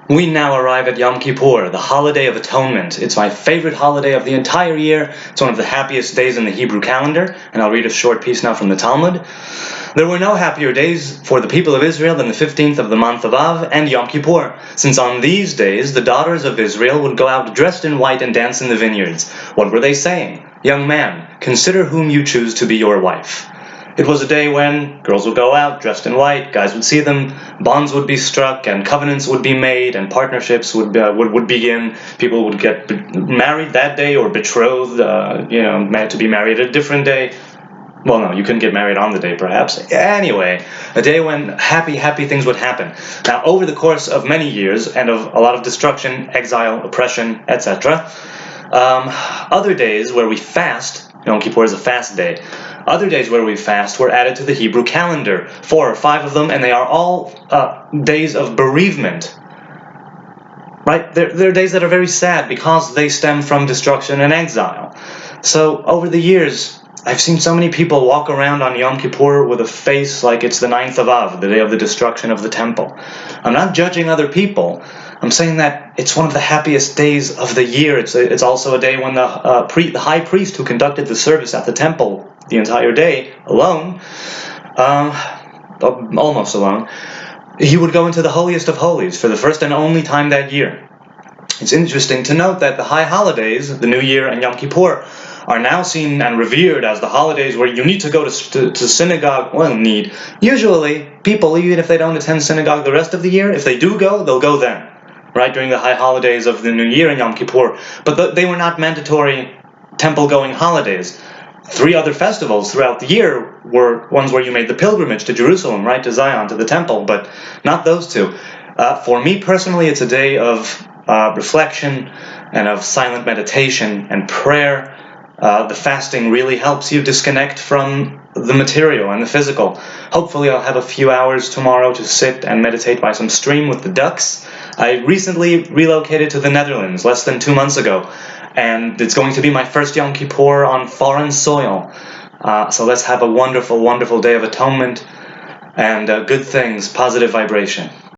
We now arrive at Yom Kippur, the Holiday of Atonement. It's my favorite holiday of the entire year. It's one of the happiest days in the Hebrew calendar, and I'll read a short piece now from the Talmud. There were no happier days for the people of Israel than the 15th of the month of Av and Yom Kippur, since on these days the daughters of Israel would go out dressed in white and dance in the vineyards. What were they saying? Young man, consider whom you choose to be your wife. It was a day when girls would go out dressed in white, guys would see them, bonds would be struck, and covenants would be made, and partnerships would begin. People would get married that day or betrothed, to be married a different day. Well, no, you couldn't get married on the day, perhaps. Anyway, a day when happy things would happen. Now, over the course of many years and of a lot of destruction, exile, oppression, etc., other days where we fast, Yom Kippur is a fast day, other days where we fast were added to the Hebrew calendar, 4 or 5 of them, and they are all days of bereavement. Right? They're days that are very sad because they stem from destruction and exile. So over the years, I've seen so many people walk around on Yom Kippur with a face like it's the 9th of Av, the day of the destruction of the temple. I'm not judging other people. I'm saying that it's one of the happiest days of the year. It's also a day when the high priest who conducted the service at the temple the entire day, alone, almost alone, he would go into the holiest of holies for the first and only time that year. It's interesting to note that the high holidays, the New Year and Yom Kippur, are now seen and revered as the holidays where you need to go to synagogue. Well, usually people, even if they don't attend synagogue the rest of the year, if they do go, they'll go then, right, during the high holidays of the New Year and Yom Kippur. But they were not mandatory temple-going holidays. 3 other festivals throughout the year were ones where you made the pilgrimage to Jerusalem, right, to Zion, to the temple, but not those 2. For me personally, it's a day of reflection and of silent meditation and prayer. The fasting really helps you disconnect from the material and the physical. Hopefully I'll have a few hours tomorrow to sit and meditate by some stream with the ducks. I recently relocated to the Netherlands less than 2 months ago, and it's going to be my first Yom Kippur on foreign soil. So let's have a wonderful, wonderful Day of Atonement and good things, positive vibration.